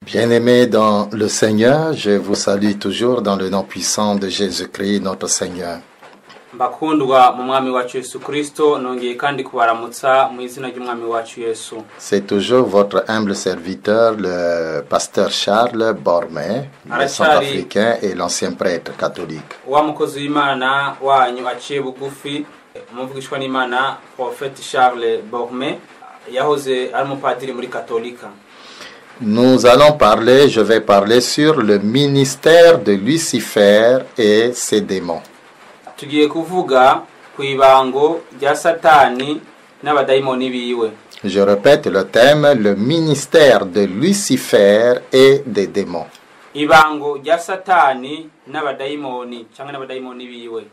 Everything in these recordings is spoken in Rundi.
Bien-aimés dans le Seigneur, je vous salue toujours dans le nom puissant de Jésus-Christ, notre Seigneur. Bakundwa mu mwami wacu Yesu Kristo nongeye kandi kubaramutsa mu izina ry'umwami wacu Yesu. C'est toujours votre humble serviteur, le pasteur Charles Bormet, le centrafricain et l'ancien prêtre catholique. Wa mukozi w'Imana wanyu aciye bugufi umuvugishwa n'Imana Prophète Charles Bormet yahoze ari umupadiri muri Katolika. Nous allons parler, je vais parler sur le ministère de Lucifer et ses démons. Tugiye kuvuga ku ibango rya Satani n'abadayimoni biwe. Je répète le thème, le ministère de Lucifer et des démons. Ibango rya Satani n'abadayimoni cyangwa n'abadayimoni biwe.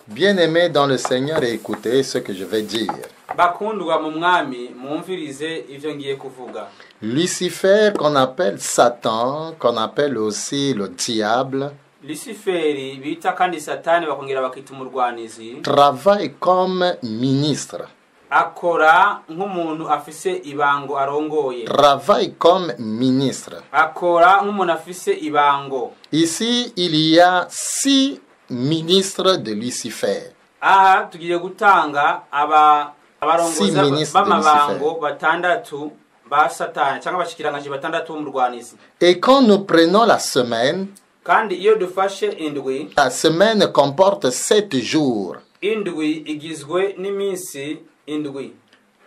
Bien-aimés dans le Seigneur, écoutez ce que je vais dire. Bakundwa mu mwami mwumvirize ivyo ngiye kuvuga. Lucifer, qu'on appelle Satan, qu'on appelle aussi le diable, Luciferi bita kandi Satani bakongera bakita umurwanizi, travaille comme ministre, akora nk'umuntu afise ibango arongoye, travaille comme ministre. akora nk'umuntu afise ibango. Ici, il y a 6 ministres de Lucifer. Aha tugiye gutanga abarongoza b'amabango batandatu ba Satani cyangwa abashikiranganje batandatu b'umurwanizi. Et quand nous prenons la semaine, Kandi iyo dufashe indwi, la semaine comporte 7 jours. indwi igizwe n'iminsi indwi.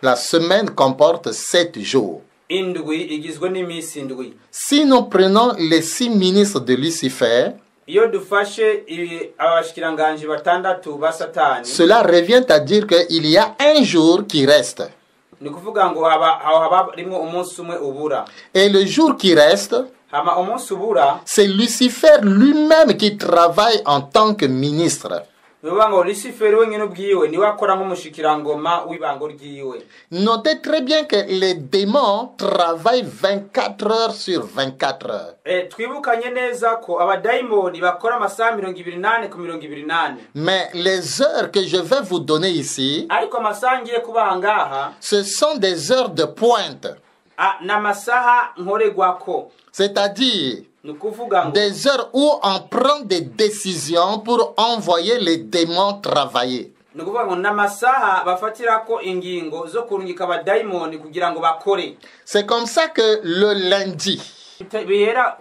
La semaine comporte 7 jours. Indwi igizwe n'iminsi indwi. Si nous prenons les 6 ministres de Lucifer, Iyo dufashe abashikiranganje batandatu ba Satani, cela revient à dire qu'il y a un jour qui reste. ni kuvuga ngo haba rimwe umunsi umwe ubura. Et le jour qui reste, Hama umunsi ubura, c'est Lucifer lui-même qui travaille en tant que ministre. ni kuvuga ngo Luciferi wenyine ubwiwe niwe akora nk'umushikirangoma w'ibango ryiwe. Notez très bien que les démons travaillent 24 heures sur 24 heures. Twibukanye neza ko abadayimoni bakora amasaha 28 ku 28. Mais les heures que je vais vous donner ici, Ariko amasaha ngiye kubaha ngaha, ce sont des heures de pointe. n'amasaha nkoregwako. C'est-à-dire Ni kuvuga ngo des heures où on prend des décisions pour envoyer les démons travailler. ni kuvuga ngo n'amasaha bafatirako ingingo zo kurungika abadayimoni kugira ngo bakore. C'est comme ça que le lundi, Bihera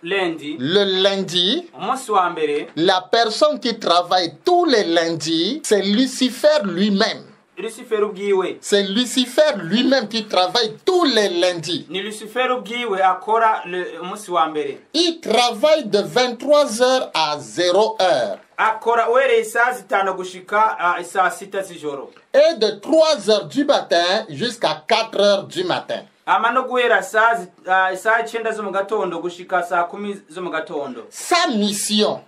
lendi, umunsi wa mbere, la personne qui travaille tous les lundis, c'est Lucifer lui-même. Luciferi ubwiwe. C'est Lucifer lui-même qui travaille tous les lundis. Ni Luciferi ubwiwe akora umunsi wa mbere. Il travaille de 23 heures à 0 heure. Akora uhereye saa 5 gushika saa 6 z'ijoro. Et de 3 heures du matin jusqu'à 4 heures du matin. Ama no guhera saa 9 zo mu gatondo gushika saa 10 zo mu gatondo. Sa mission,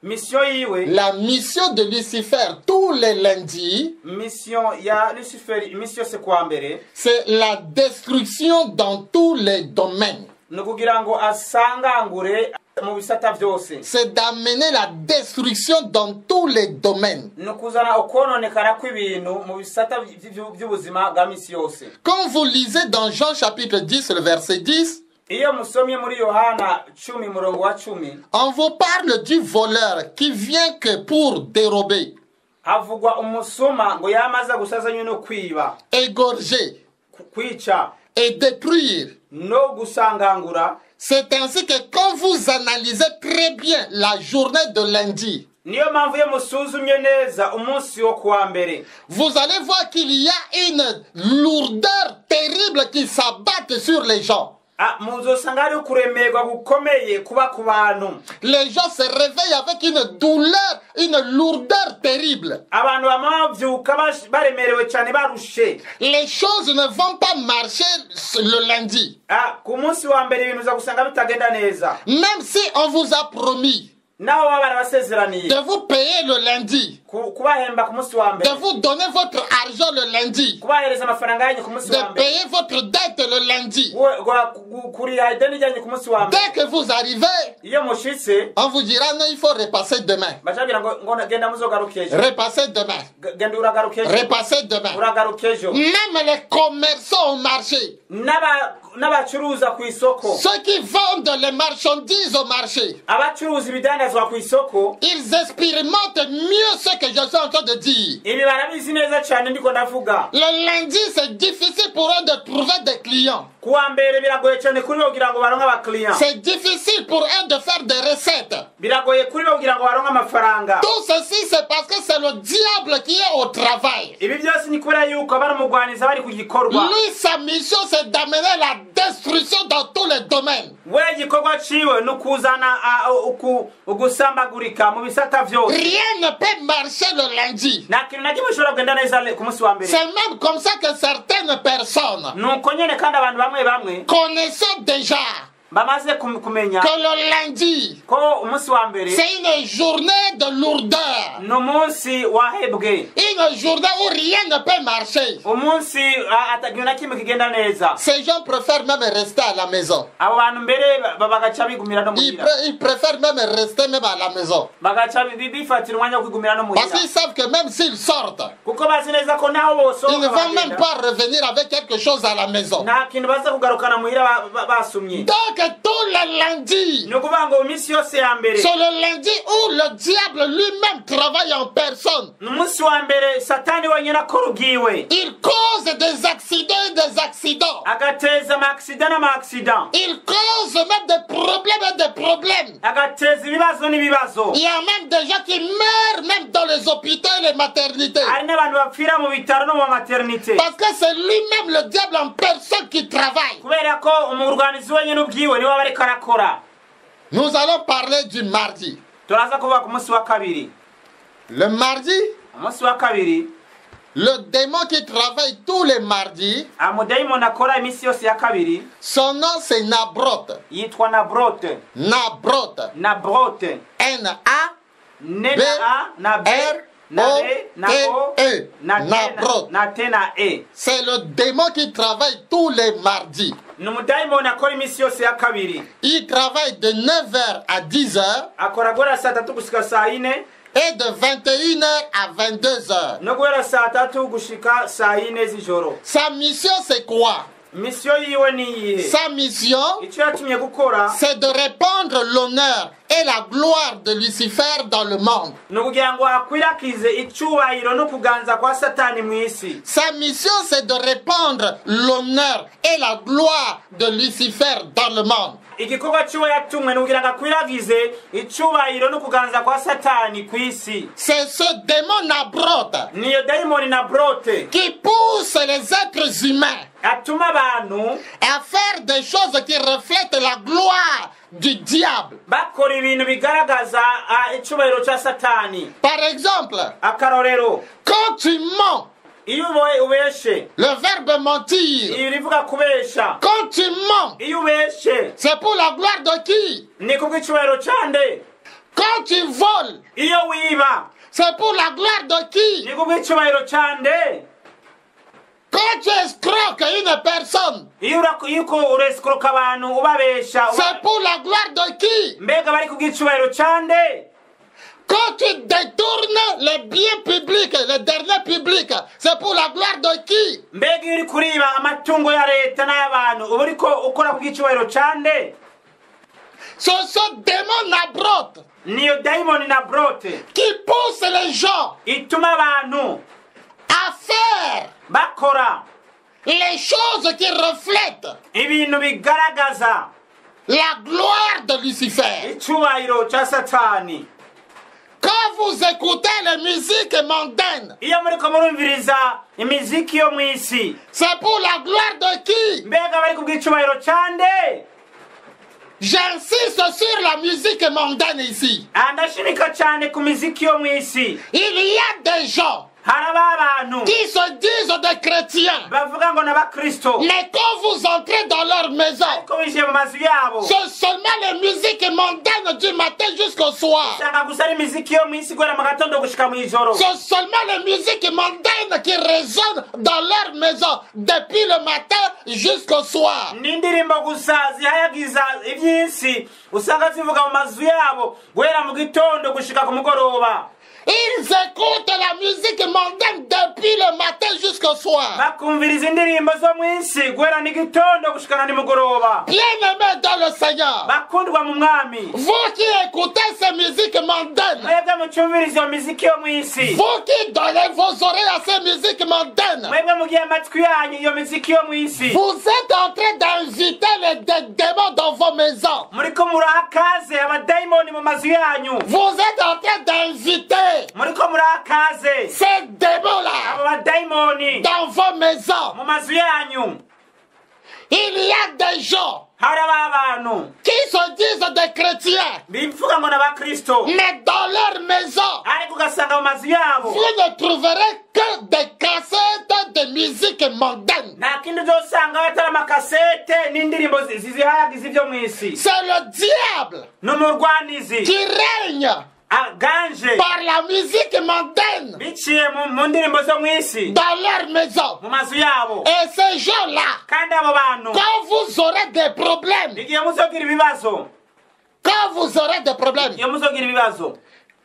Mission yiwe, la mission de Lucifer tous les lundis, mission ya Luciferi, mission se kwa mbere, c'est la destruction dans tous les domaines. no kugira ngo asangangure mu bisata byose. C'est d'amener la destruction dans tous les domaines. No kuzana ukononekana kw'ibintu mu bisata by'ubuzima bwa misi yose. Quand vous lisez dans Jean chapitre 10, le verset 10, Iyo musomye muri Yohana 10 murongo wa 10, on vous parle du voleur qui vient que pour dérober, havugwa umusoma ngo yamaza gusazanya no kwiba, égorger kwica et détruire. no gusangangura. C'est ainsi que quand vous analysez très bien la journée de lundi, Niyo mpamvu iyo musuzumye neza umunsi wo kuwa mbere, vous allez voir qu'il y a une lourdeur terrible qui s'abatte sur les gens. muzosanga ari kuremerwa gukomeye kuba ku bantu. Les gens se réveillent avec une douleur, une lourdeur terrible. Abantu bamavyuka baremerewe cyane barushe. Les choses ne vont pas marcher le lundi. Ku munsi wa mbere ibintu za gusanga bitagenda neza. Même si on vous a promis Naho baba barabasezeraniye de vous payer le lundi, kubahemba ku munsi wa mbere, de vous donner votre argent le lundi, kubahereza amafaranga yanyu ku munsi wa de mbere, payer votre dette le lundi. kuriha ideni ryanyu ku munsi wa mbere. Dès que vous arrivez, Iyo mushitse on vous dira non, il faut repasser demain. bacabwira ngo genda muzogaruka ejo, Repasser demain. genda uragaruka ejo, Repasser demain. uragaruka ejo. Même les commerçants au marché, n'abacuruza ku isoko, ceux qui vendent les marchandises au marché, abacuruza ibidandazwa ku isoko, ils expérimentent mieux ce que je suis en train de dire. ibi barabizi neza cyane ndiko ndavuga. Le lundi, c'est difficile pour eux de trouver des clients. Kuwa mbere biragoye cyane kuri bo kugira ngo baronke abakiriya, C'est difficile pour eux de faire des recettes. biragoye kuri bo kugira ngo baronke amafaranga. Tout ceci, c'est parce que c'est le diable qui est au travail. Ibi byose ni kubera yuko bari umugwaniza bari ku gikorwa. Lui, sa mission, c'est d'amener la destruction dans tous les domaines. We igikorwa ciwe ni ukuzana ugusambagurika mu bisata vyose. Rien ne peut marcher le lundi. Nta kintu na kimwe gishobora kugenda neza ku munsi wa mbere. C'est même comme ça que certaines personnes, Nuko nyene kandi abantu bamwe connaissant déjà bamaze kumenya que le lundi, ko umunsi wa mbere c'est une journée de lourdeur, ni umunsi wahebwe, une journée où rien ne peut marcher. umunsi atagira na kimwe kigenda neza. Ces gens préfèrent même rester à la maison. Abo bantu mbere bagaca bigumira no muhira, Ils préfèrent même rester même à la maison. bagaca bifatira umwanya wo kwigumira no Parce muhira, qu'ils savent que même s'ils sortent, kuko bazi neza ko naho ils ne bosohoka vont même pas revenir avec quelque chose à la maison. nta kintu baza kugarukana muhira basumye. Donc tous les lundis, Ni ukuvuga ngo iminsi yose ya mbere c'est le lundi où le diable lui-même travaille en personne. ni umunsi wa mbere satani wenyine akora ubwiwe, Il cause des accidents et des accidents. agateza amaakisida n'amaakisida, Il cause même des problèmes et des problèmes. agateza ibibazo n'ibibazo. Il y a même des gens qui meurent même dans les hôpitaux et les maternités. Hari n'abantu bapfira mu bitaro no mu maternité, Parce que c'est lui-même le diable en personne qui travaille. kubera ko umurwanizi wenyine ubwiwe niwe aba ariko arakora. Nous allons parler du mardi. Turaza kuvuga ku munsi wa kabiri. Le mardi, Umunsi wa kabiri le démon qui travaille tous les mardis, amudayimoni akora iminsi yose ya kabiri son nom c'est Nabrote. yitwa Nabrote. Nabrote. Nabrote. N-A-B-R-O-T-E. Ne na A na B na B na O na T Nabrote. na T na E. C'est le démon qui travaille tous les mardis. Ni umudayimoni akora iminsi yose ya kabiri. Il travaille de 9h à 10h Akora guhera saa tatu gushika saa ine et de 21h à 22h. no guhera saa tatu gushika saa ine z'ijoro. Sa mission c'est quoi? Misiyo yiwe ni iyihe? Sa mission, Icyo yatumye gukora c'est de répandre l'honneur et la gloire de Lucifer dans le monde. ni ukugira ngo akwirakize icyubahiro no kuganza kwa satani mu isi. Sa mission, c'est de répandre l'honneur et la gloire de Lucifer dans le monde. Igikorwa cy'uwo yatumwe ni ukugira ngo akwiragize icyubahiro no kuganza kwa satani ku isi. C'est ce démon Nabrote Niyo dayimoni Nabrote qui pousse les êtres humains atuma abantu à faire des choses qui reflètent la gloire du diable. bakora ibintu bigaragaza icyubahiro cya satani. Par exemple, Akarorero, quand tu mens, iyo ubeshe, le verbe mentir, iyo rivuga kubesha, quand tu mens, iyo ubeshe c'est pour la gloire de qui? ni kubw'icyubahiro cyande. Quand tu voles, Iyo wiba c'est pour la gloire de qui? ni kubw'icyubahiro cyande. Quand tu escroques une personne, Iyo uresikoroka abantu ubabesha, c'est pour la gloire de qui? mbega bari kubw'icyubahiro cyande. Quand tu détournes les biens publics, les derniers publics, c'est pour la gloire de qui? Mbega iyo uri kuriba amatungo ya leta n'ay'abantu uba uriko ukora kubw'icyubahiro cyande. Ce sont démons Nabrote Niyo dayimoni Nabrote qui poussent les gens ituma abantu à faire bakora les choses qui reflètent ibintu bigaragaza la gloire de Lucifer. icyubahiro cya satani. Quand vous écoutez les musiques mondaines, Iyo muriko murumviriza imiziki yo mu isi, c'est pour la gloire de qui? mbega bari kubw'icyubahiro cyande. J'insiste sur la musique mondaine ici. Ndashimika cyane ku miziki yo mu isi. Il y a des gens qui se disent des chrétiens. Mais quand vous entrez dans leur maison, c'est seulement les musiques mondaines du matin jusqu'au soir. C'est seulement les musiques mondaines qui résonnent dans leur maison depuis le matin jusqu'au soir. Ils écoutent la musique mondaine depuis le matin jusqu'au soir. Bien-aimés dans le Seigneur, vous qui écoutez ces musiques mondaines, vous qui donnez vos oreilles à ces musiques mondaines, vous êtes en train d'inviter les démons dans vos maisons. Vous êtes en train d'inviter ces démons-là dans vos maisons. Il y a des gens qui se disent des chrétiens, mais dans leur maison, vous ne trouverez que des cassettes de musique mondaine. C'est le diable qui règne par la musique mondaine dans leur maison. Et ces gens-là, quand vous aurez des problèmes,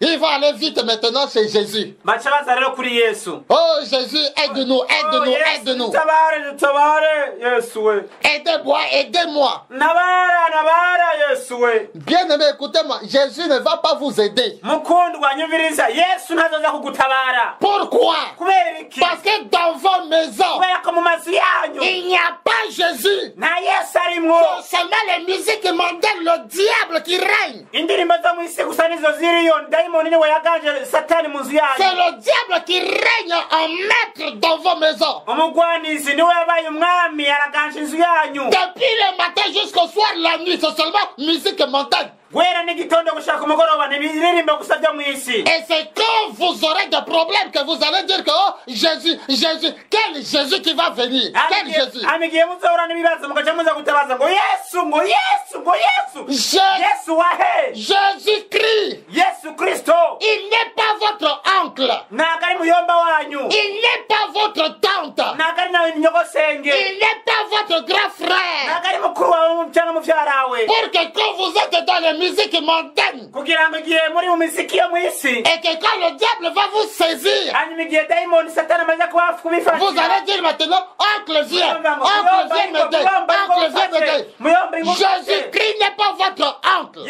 ils vont aller vite maintenant chez Jésus. Oh Jésus, aide-nous, aide-nous, aide-nous. Aidez-moi, aidez-moi. Bien aimé, écoutez-moi, Jésus ne va pas vous aider. Pourquoi? Parce que dans vos maisons, il n'y a pas Jésus. C'est seulement les musiques mondaines, le diable qui règne. C'est le diable qui règne en maître dans vos maisons. Depuis le matin jusqu'au soir, la nuit, c'est seulement musique mondaine. Et c'est quand vous aurez des problèmes que vous allez dire que oh Jésus, Jésus, quel Jésus qui va venir? Quel Jésus? Jésus-Christ, il n'est pas votre oncle, il n'est pas votre tante, il n'est pas votre grand frère. Pour que quand vous êtes dans les musique mondaine, et que quand le diable va vous saisir, vous allez dire maintenant, oncle viens m'aider, oncle viens m'aider. Jésus-Christ n'est pas votre oncle.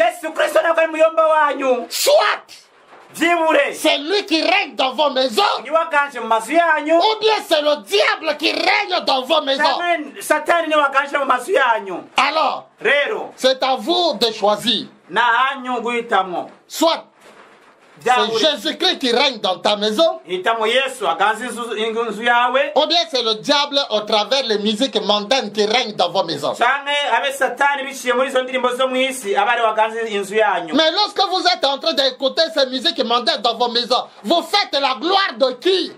Soit c'est lui qui règne dans vos maisons, ou bien c'est le diable qui règne dans vos maisons. Alors, c'est à vous de choisir. Soit c'est Jésus-Christ qui règne dans ta maison, ou bien c'est le diable au travers les musiques mondaines qui règnent dans vos maisons. Mais lorsque vous êtes en train d'écouter ces musiques mondaines dans vos maisons, vous faites la gloire de qui?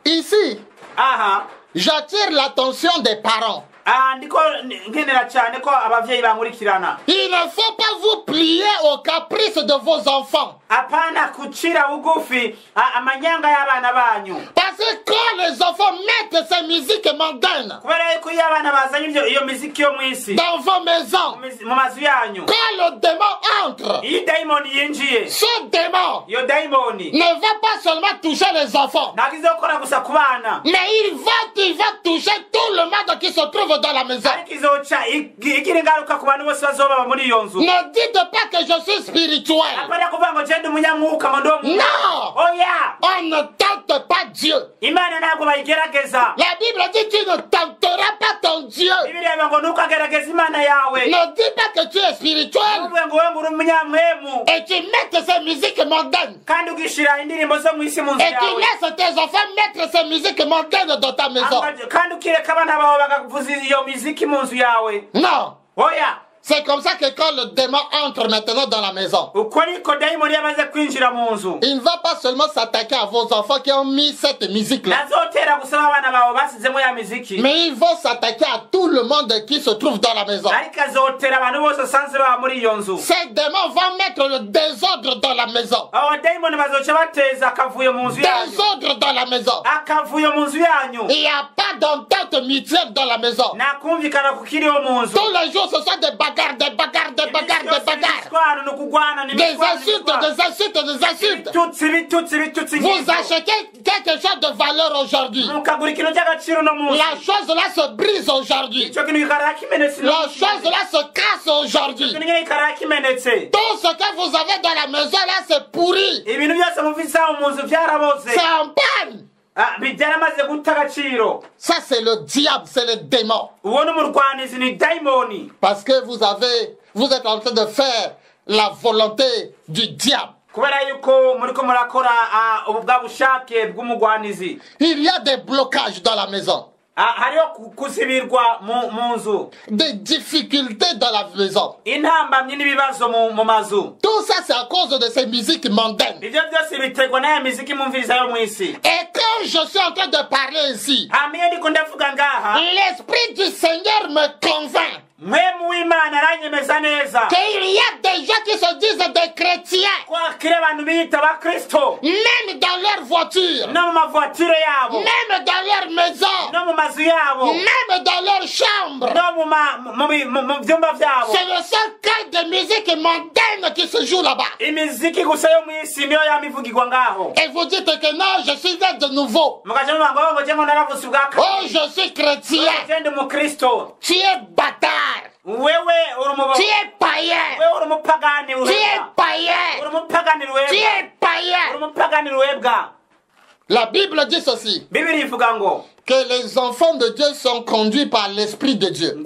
Ici, j'attire l'attention des parents. Il ne faut pas vous plier aux caprices de vos enfants. Parce que quand les enfants mettent ces musiques mondaines dans vos maisons, quand le démon entre, ce démon ne va pas seulement toucher les enfants, mais il va toucher tout le monde qui se trouve dans la maison. Ne dites pas que je suis spirituel. Non! On ne tente pas Dieu. La Bible dit tu ne tenteras pas ton Dieu. Ne dis pas que tu es spirituel et tu mets ces musiques mondaines et tu laisses tes enfants mettre ces musiques mondaines dans ta maison. Non! C'est comme ça que quand le démon entre maintenant dans la maison, il ne va pas seulement s'attaquer à vos enfants qui ont mis cette musique-là, mais il va s'attaquer à tout le monde qui se trouve dans la maison. Ces démons vont mettre le désordre dans la maison. Désordre dans la maison. Il n'y a pas d'entente mutuelle dans la maison. Tous les jours, ce sont des bagarres, des bagarres, des bagarres, des bagarres. Des insultes, des insultes, des insultes. Vous achetez quelque chose de valeur aujourd'hui. La chose là se brise aujourd'hui. La chose là se casse aujourd'hui. Tout ce que vous avez dans la maison là, c'est pourri. C'est en panne. Ça c'est le diable, c'est le démon. Parce que vous êtes en train de faire la volonté du diable. Il y a des blocages dans la maison. Des difficultés dans la maison. Tout ça c'est à cause de ces musiques mondaines. Et quand je suis en train de parler ici, l'Esprit du Seigneur me convainc qu'il y a des gens qui se disent des chrétiens, même dans leur voiture, même dans leur maison, même dans leur chambre. C'est le seul cas de musique mondaine qui se joue là-bas. Et vous dites que non, je suis né de nouveau. Oh, je suis chrétien. Tu es bâtard. Tu es païen. Tu es païen. Tu es païen. La Bible dit ceci, que les enfants de Dieu sont conduits par l'Esprit de Dieu.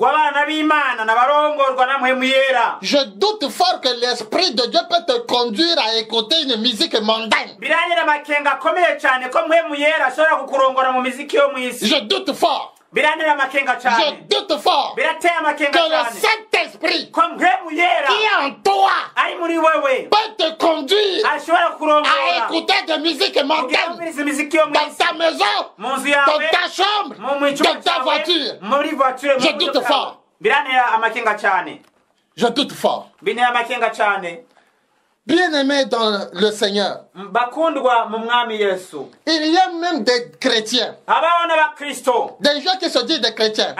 Je doute fort que l'Esprit de Dieu peut te conduire à écouter une musique mondaine. Je doute fort. Je doute fort que le Saint-Esprit qui est en toi peut te conduire à écouter de musique mondaine dans ta maison, dans ta chambre, dans ta voiture. Je doute fort. Je doute fort. Bien-aimés dans le Seigneur, il y a même des chrétiens, des gens qui se disent des chrétiens.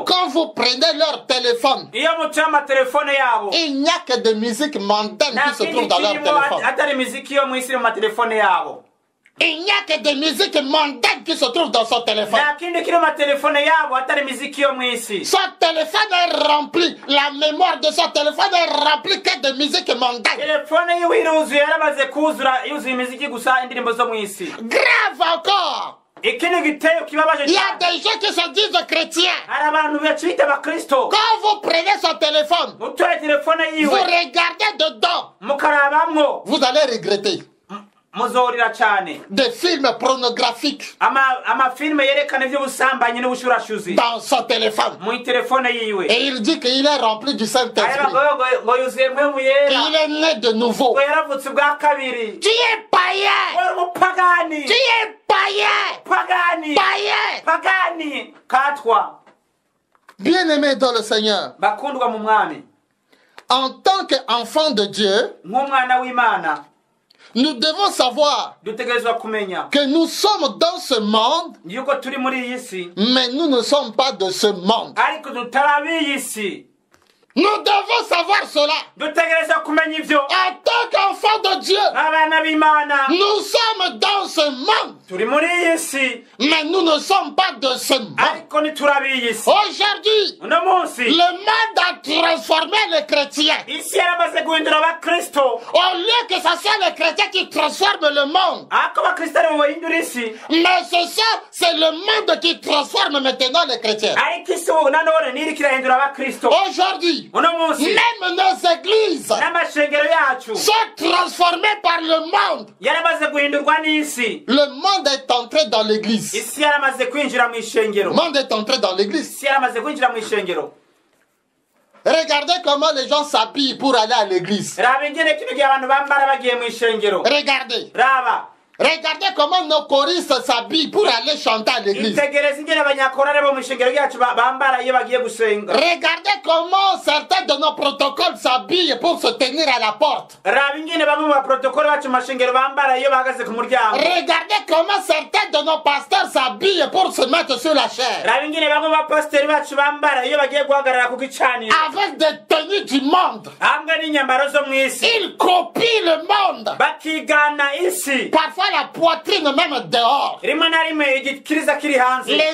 Quand vous prenez leur téléphone, il n'y a que des musiques mondaines qui se trouvent dans leur téléphone. Il n'y a que des musiques mondaines qui se trouvent dans son téléphone. Son téléphone est rempli, la mémoire de son téléphone est remplie que de musiques mondaines. Grave encore. Il y a des gens qui se disent chrétiens. Quand vous prenez son téléphone, vous regardez dedans, vous allez regretter. Des films pornographiques dans son téléphone. Et il dit qu'il est rempli du Saint-Esprit. Il est né de nouveau. Tu es païen. Tu es païen. Bien-aimé dans le Seigneur, en tant qu'enfant de Dieu, nous devons savoir que nous sommes dans ce monde, mais nous ne sommes pas de ce monde. Nous devons savoir cela. En tant qu'enfants de Dieu, nous sommes dans ce monde, mais nous ne sommes pas de ce monde. Aujourd'hui, le monde a transformé les chrétiens. Au lieu que ce soit les chrétiens qui transforment le monde, mais c'est le monde qui transforme maintenant les chrétiens. Aujourd'hui, même nos églises sont transformées par le monde. Le monde est entré dans l'église. Le monde est entré dans l'église. Regardez comment les gens s'habillent pour aller à l'église. Regardez. Regardez comment nos choristes s'habillent pour aller chanter à l'église. Regardez comment certains de nos protocoles s'habillent pour se tenir à la porte. Regardez comment certains de nos pasteurs s'habillent pour se mettre sur la chaire. Avec des tenues du monde. Ils copient le monde. Parfois la poitrine même dehors. Les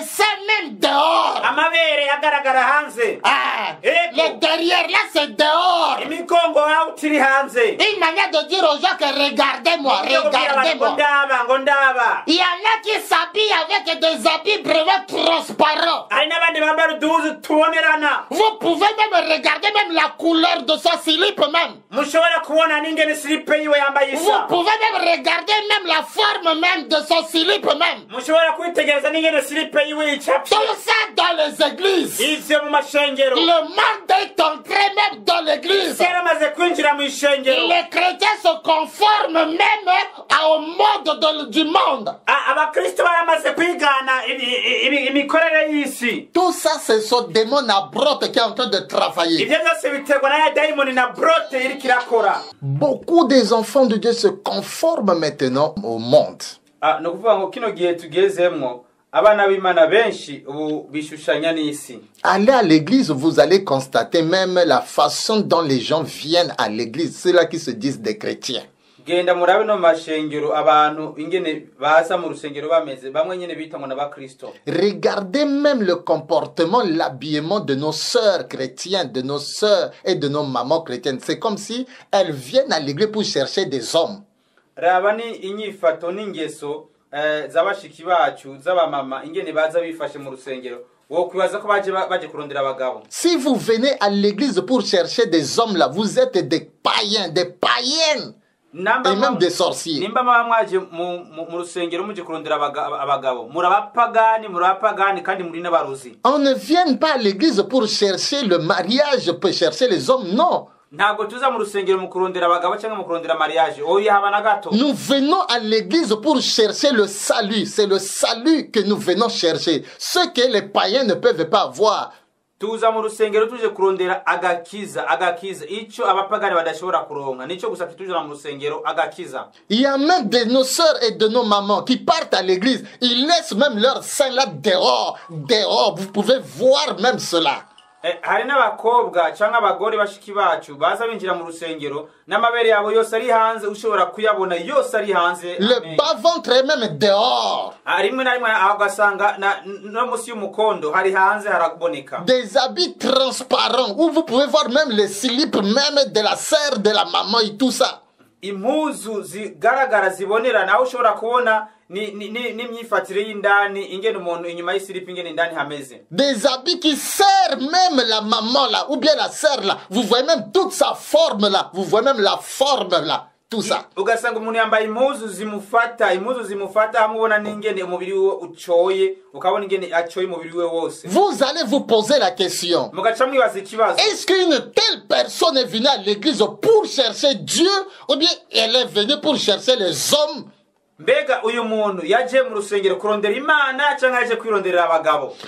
seins même dehors. Le derrière là c'est dehors. Une manière de dire aux gens que regardez-moi, regardez-moi. Il y en a qui s'habillent avec des habits vraiment transparents. Vous pouvez même regarder même la couleur de sa slip même. Vous pouvez même regarder même la forme même de son slip même. Tout ça dans les églises. Le monde est entré même dans l'église. Les chrétiens se conforment même au mode du monde. Tout ça c'est ce démon Nabrote qui est en train de travailler. Beaucoup des enfants de Dieu se conforment maintenant au monde. Allez à l'église, vous allez constater même la façon dont les gens viennent à l'église, ceux-là qui se disent des chrétiens. Regardez même le comportement, l'habillement de nos sœurs chrétiennes, de nos sœurs et de nos mamans chrétiennes. C'est comme si elles viennent à l'église pour chercher des hommes. Si vous venez à l'église pour chercher des hommes là, vous êtes des païens, des païennes. Et même des sorciers. On ne vient pas à l'église pour chercher le mariage, pour chercher les hommes, non. Nous venons à l'église pour chercher le salut. C'est le salut que nous venons chercher. Ce que les païens ne peuvent pas avoir. Il y a même de nos sœurs et de nos mamans qui partent à l'église. Ils laissent même leur sein là dehors. Dehors, vous pouvez voir même cela. Le bas-ventre est même dehors. Des habits transparents où vous pouvez voir même les slips même de la sœur, de la maman et tout ça. Des habits qui servent même la maman là, ou bien la sœur là. Vous voyez même toute sa forme là. Vous voyez même la forme là. Tout ça. Vous allez vous poser la question. Est-ce qu'une telle personne est venue à l'église pour chercher Dieu, ou bien elle est venue pour chercher les hommes?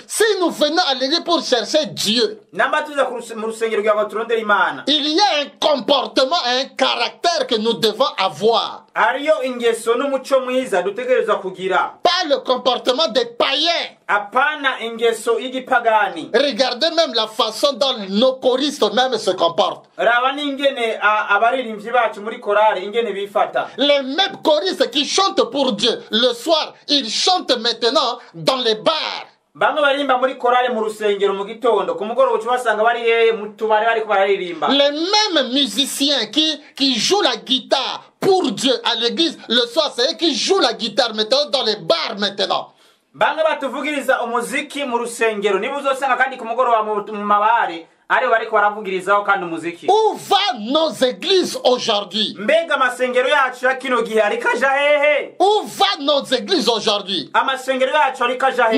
Si nous venons à l'église pour chercher Dieu, il y a un comportement, un caractère que nous devons avoir. Pas le comportement des païens. Regardez même la façon dont nos choristes même se comportent. Les mêmes choristes qui chantent pour Dieu le soir, ils chantent maintenant dans les bars. Les mêmes musiciens qui jouent la guitare pour Dieu à l'église le soir, c'est eux qui jouent la guitare maintenant dans les bars maintenant. Où va nos églises aujourd'hui? Où va nos églises aujourd'hui?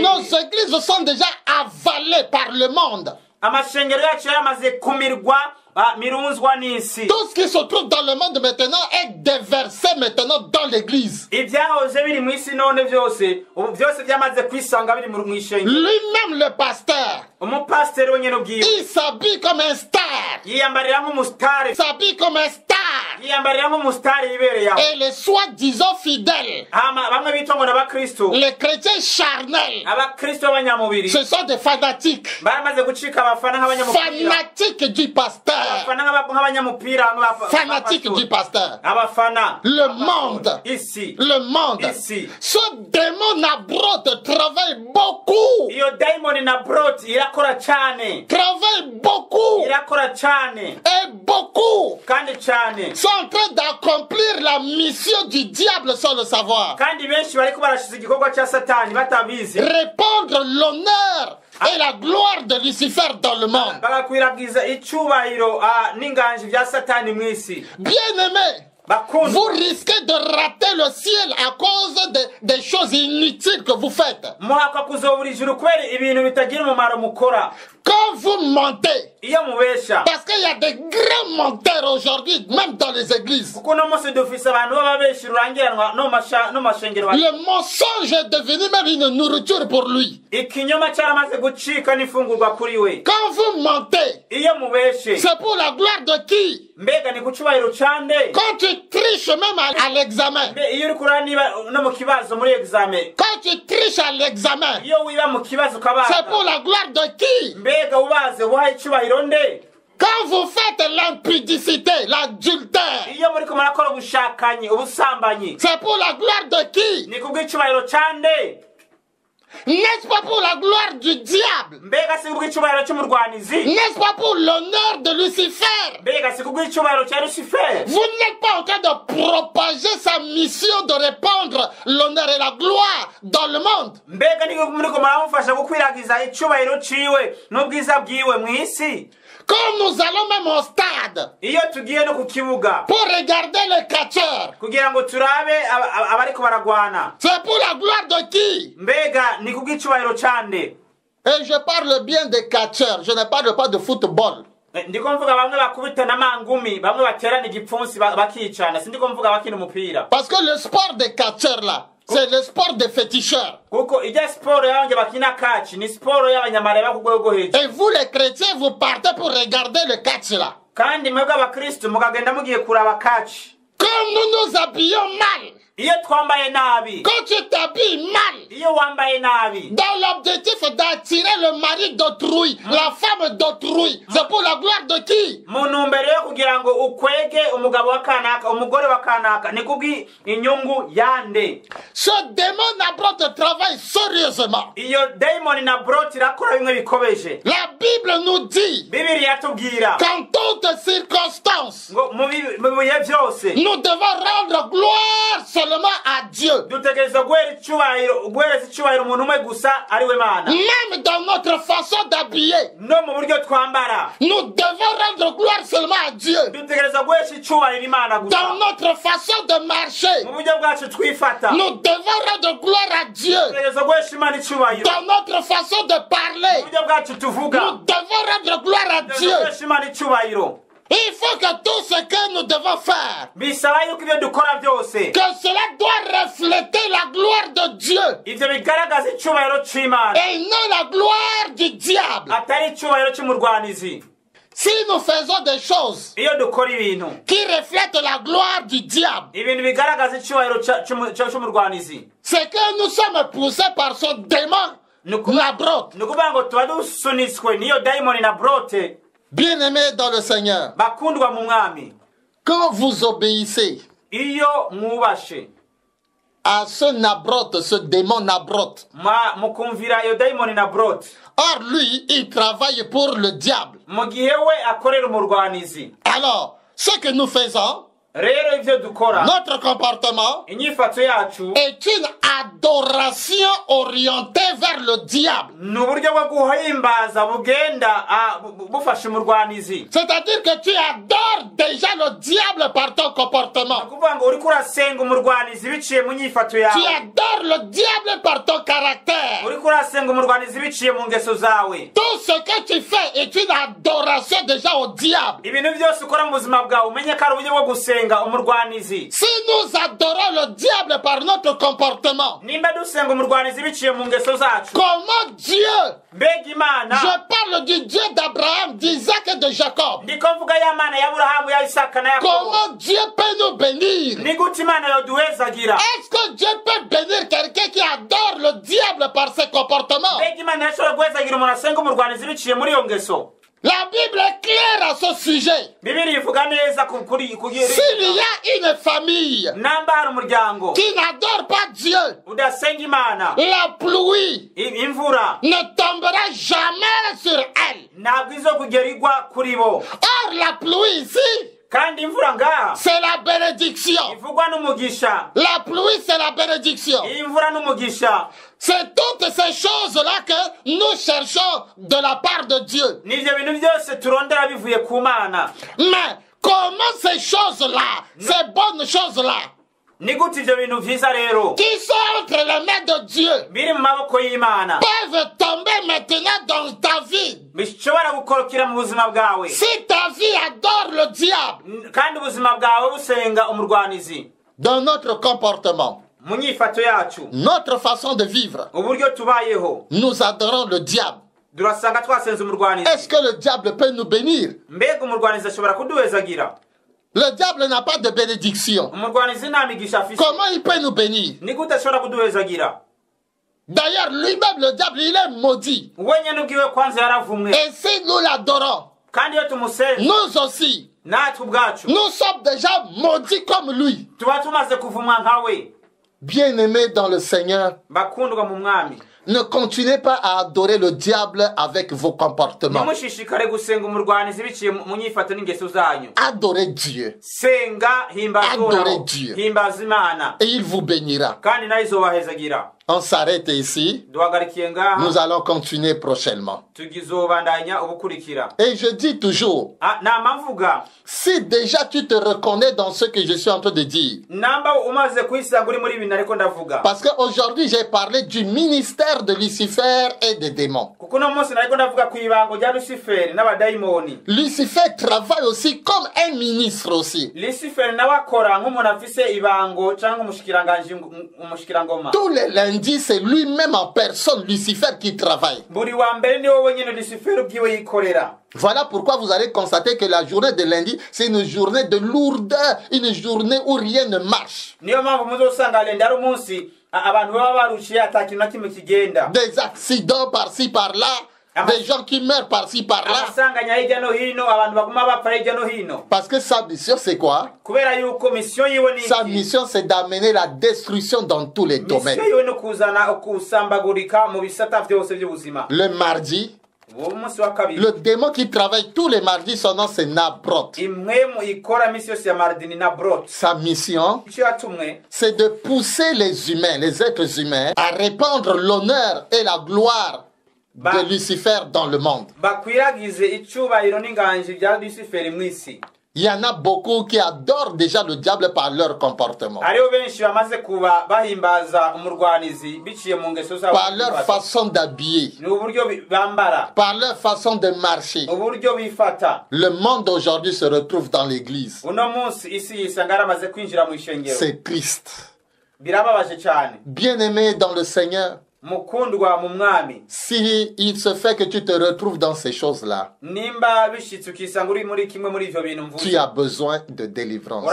Nos églises sont déjà avalées par le monde. amashengero yacu yaramaze kumirwa mirunzwa n'isi. Tout ce qui se trouve dans le monde maintenant est déversé maintenant dans l'église. Ibyahoze biri mu isi none byose byose byamaze kwisanga biri mu ishengero. Lui-même le pasteur, umupasiteri wenyine ubwiwe, il s'habille comme un star. yiyambarira nk'umusitari. Il s'habille comme un star. yiyambarira nk'umusitari yibereye aho. Et les soi-disant fidèles, bamwe bitwa ngo n'abakristo, les chrétiens charnels, abakristo b'abanyamubiri, ce sont des fanatiques. baramaze gucika abafana nk'abanyamupira, Fanatiques du pasteur. Fanatique du pasteur. Le monde. Ici. Le monde. Ici. Ce démon Nabrot travaille beaucoup. Travaille beaucoup. Et beaucoup sont en train d'accomplir la mission du diable sans le savoir. Répandre l'honneur et la gloire de Lucifer dans le monde. Bien-aimés, vous risquez de rater le ciel à cause des choses inutiles que vous faites. Quand vous mentez, parce qu'il y a des grands menteurs aujourd'hui, même dans les églises. Le mensonge est devenu même une nourriture pour lui. Quand vous mentez, c'est pour la gloire de qui? Quand tu triches même à l'examen. Quand tu triches à l'examen, c'est pour la gloire de qui? Quand vous faites l'impudicité, l'adultère, c'est pour la gloire de qui? N'est-ce pas pour la gloire du diable? N'est-ce pas pour l'honneur de Lucifer? Vous n'êtes pas en train de propager sa mission de répandre l'honneur et la gloire dans le monde. Quand nous allons même au stade pour regarder les catcheurs, c'est pour la gloire de qui? Et je parle bien des catcheurs, je ne parle pas de football. Parce que le sport des catcheurs là, c'est le sport des féticheurs. Et vous les chrétiens, vous partez pour regarder le catch là. Quand nous nous habillons mal, quand tu t'habilles mal, dans l'objectif d'attirer le mari d'autrui, la femme d'autrui, c'est pour la gloire de qui? Ce démon Nabrot travaille sérieusement. La Bible nous dit qu'en toutes circonstances, nous devons rendre gloire seulement à Dieu. Même dans notre façon d'habiller, nous devons rendre gloire seulement à Dieu. Dans notre façon de marcher, nous devons rendre gloire à Dieu. Dans notre façon de parler, nous devons rendre gloire à Dieu. Il faut que tout ce que nous devons faire, que cela doit refléter la gloire de Dieu et non la gloire du diable. Si nous faisons des choses qui reflètent la gloire du diable, c'est que nous sommes poussés par ce démon Nabrot. Bien-aimés dans le Seigneur, quand vous obéissez à ce Nabrot, ce démon Nabrot, or lui, il travaille pour le diable. Alors, ce que nous faisons, Notre comportement est une adoration orientée vers le diable. C'est-à-dire que tu adores déjà le diable par ton comportement. Tu adores le diable par ton caractère. Tout ce que tu fais est une adoration déjà au diable. Si nous adorons le diable par notre comportement, comment Dieu, je parle du Dieu d'Abraham, d'Isaac et de Jacob, comment Dieu peut nous bénir? Est-ce que Dieu peut bénir quelqu'un qui adore le diable par ses comportements? La Bible est claire à ce sujet. S'il y a une famille qui n'adore pas Dieu, la pluie ne tombera jamais sur elle. Or, la pluie ici, c'est la bénédiction. La pluie, c'est la bénédiction. C'est toutes ces choses-là que nous cherchons de la part de Dieu. Mais comment ces choses-là, ces bonnes choses-là, qui sont entre les mains de Dieu, peuvent tomber maintenant dans ta vie? Si ta vie adore le diable, dans notre comportement, notre façon de vivre, nous adorons le diable. Est-ce que le diable peut nous bénir? Le diable n'a pas de bénédiction. Comment il peut nous bénir? D'ailleurs, lui-même, le diable, il est maudit. Et si nous l'adorons, nous aussi, nous sommes déjà maudits comme lui. Bien-aimés dans le Seigneur, ne continuez pas à adorer le diable avec vos comportements. Adorez Dieu. Adorez Dieu. Et il vous bénira. On s'arrête ici. Nous allons continuer prochainement. Et je dis toujours, si déjà tu te reconnais dans ce que je suis en train de dire, parce qu'aujourd'hui j'ai parlé du ministère de Lucifer et des démons. Lucifer travaille aussi comme un ministre aussi. Tous les lundis, c'est lui-même en personne, Lucifer, qui travaille. Voilà pourquoi vous allez constater que la journée de lundi, c'est une journée de lourdeur, une journée où rien ne marche. Des accidents par-ci, par-là. Des gens qui meurent par-ci, par-là. Parce que sa mission, c'est quoi? Sa mission, c'est d'amener la destruction dans tous les domaines. Le mardi, le démon qui travaille tous les mardis, son nom c'est Nabrot. Sa mission, c'est de pousser les humains, les êtres humains, à répandre l'honneur et la gloire de Lucifer dans le monde. Il y en a beaucoup qui adorent déjà le diable par leur comportement, par leur façon d'habiller, par leur façon de marcher. Le monde aujourd'hui se retrouve dans l'église. C'est triste. Bien-aimé dans le Seigneur, si il se fait que tu te retrouves dans ces choses-là, tu as besoin de délivrance.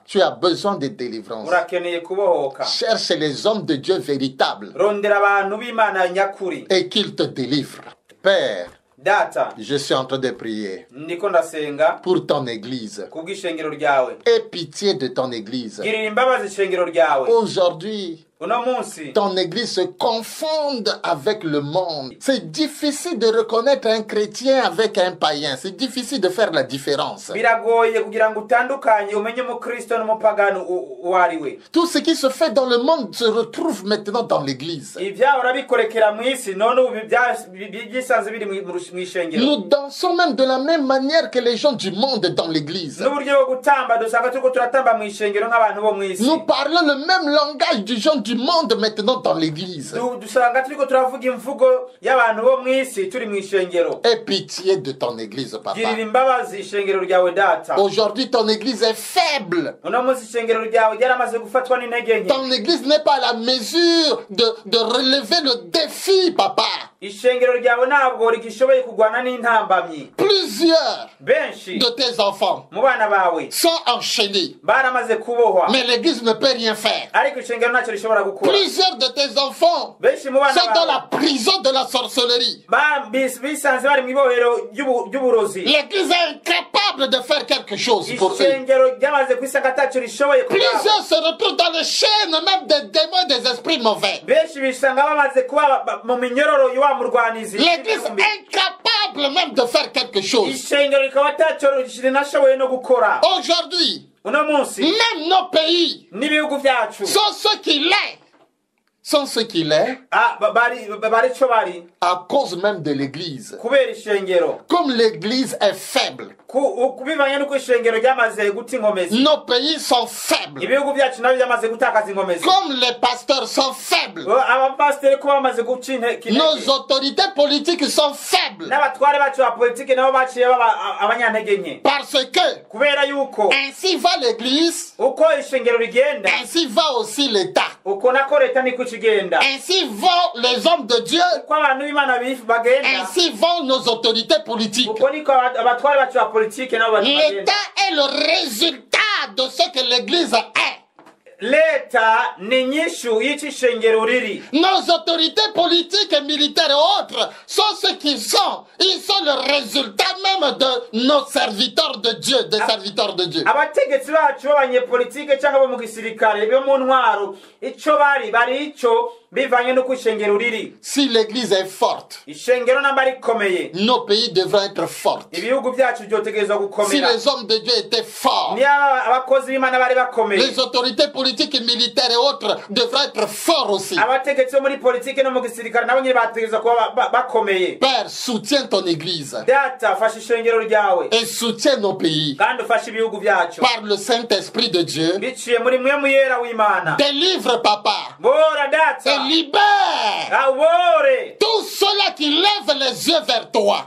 Tu as besoin de délivrance. Cherche les hommes de Dieu véritables et qu'ils te délivrent. Père, je suis en train de prier pour ton église. Aie pitié de ton église. Aujourd'hui, ton église se confonde avec le monde. C'est difficile de reconnaître un chrétien avec un païen. C'est difficile de faire la différence. Tout ce qui se fait dans le monde se retrouve maintenant dans l'église. Nous dansons même de la même manière que les gens du monde dans l'église. Nous parlons le même langage du gens du monde maintenant dans l'église. Aie pitié de ton église, papa. Aujourd'hui, ton église est faible. Ton église n'est pas à la mesure de relever le défi, papa. Plusieurs de tes enfants sont enchaînés. Mais l'église ne peut rien faire. Plusieurs de tes enfants sont dans la prison de la sorcellerie. L'église est incapable de faire quelque chose pour eux. Plusieurs se retrouvent dans les chaînes même des démons, des esprits mauvais. L'église est incapable même de faire quelque chose. Aujourd'hui, même nos pays sont ce qu'il est. Sont ce qu'il est à cause même de l'église. Comme l'église est faible, nos pays sont faibles. Comme les pasteurs sont faibles, nos autorités politiques sont faibles. Parce que ainsi va l'église, ainsi va aussi l'État. Ainsi vont les hommes de Dieu, ainsi vont nos autorités politiques. L'État est le résultat de ce que l'Église est. Nos autorités politiques et militaires et autres sont ce qu'ils sont. Ils sont le résultat même de nos serviteurs de Dieu, des serviteurs de Dieu. Si l'église est forte, nos pays devraient être forts. Si les hommes de Dieu étaient forts, les autorités politiques et militaires et autres devraient être forts aussi. Père, soutiens ton église et soutiens nos pays par le Saint-Esprit de Dieu. Délivre, papa, et libère tous ceux-là qui lèvent les yeux vers toi.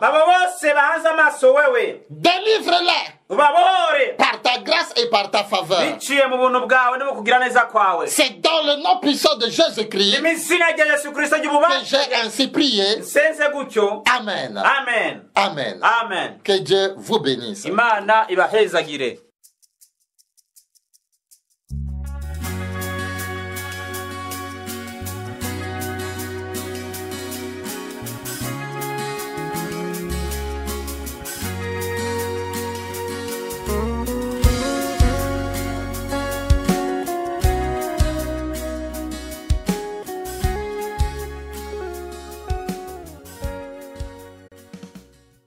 Délivre-les par ta grâce et par ta faveur. C'est dans le nom puissant de Jésus-Christ que j'ai ainsi prié. Amen. Amen. Amen. Amen. Que Dieu vous bénisse.